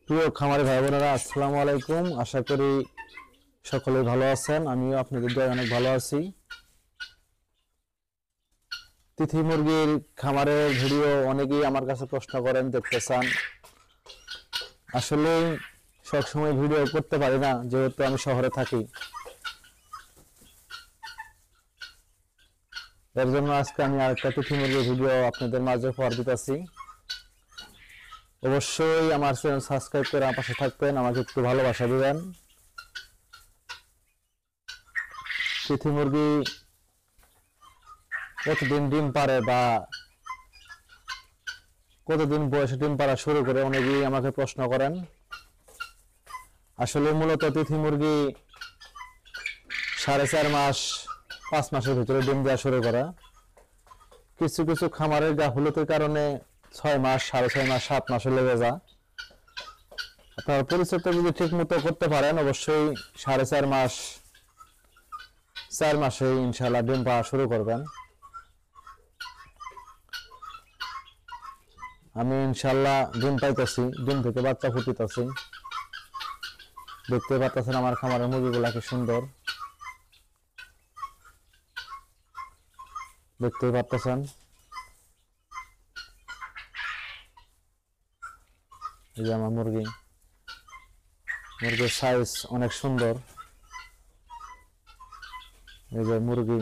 প্রিয় খামারি ভাই বোনেরা, আসসালামু আলাইকুম। আশা করি সকলেই ভালো আছেন। আমিও আপনাদের দয়ায় অনেক ভালো আছি। তিথি মুরগির খামারের ভিডিও অনেকেই আমার কাছে প্রশ্ন করেন, দেখতে চান। আসলে সবসময় ভিডিও করতে পারি না, যেহেতু আমি শহরে থাকি। এর জন্য আজকে আমি আরেকটা তিথি মুরগির ভিডিও আপনাদের মাঝে উপহার দিতেছি। অবশ্যই আমার চ্যানেল সাবস্ক্রাইব করে আমার পাশে থাকবেন, আমাকে একটু ভালোবাসা দিবেন। তিথি মুরগি কতদিন ডিম পারে বা কতদিন বয়সে ডিম পাড়া শুরু করে, অনেকেই আমাকে প্রশ্ন করেন। আসলে মূলত তিথি মুরগি 4.5 মাস 5 মাসের ভিতরে ডিম দেওয়া শুরু করে। কিছু কিছু খামারের গাফিলতির কারণে 6 মাস, 6.5 মাস, 7 মাসে লেগে যায়। আপনার পরিচর্যা যদি ঠিক মতো করতে পারেন, অবশ্যই 4.5 মাস 4 মাসে ইনশাল্লাহ ডিম পাওয়া শুরু করবেন। আমি ইনশাল্লাহ ডিম পাইতেছি, ডিম থেকে বাচ্চা ফুটিতেছি। দেখতে পাচ্ছেন আমার খামারের মুরগিগুলা কি সুন্দর, দেখতে পাচ্ছেন। এই যে আমার মুরগির সাইজ অনেক সুন্দর। এই যে মুরগি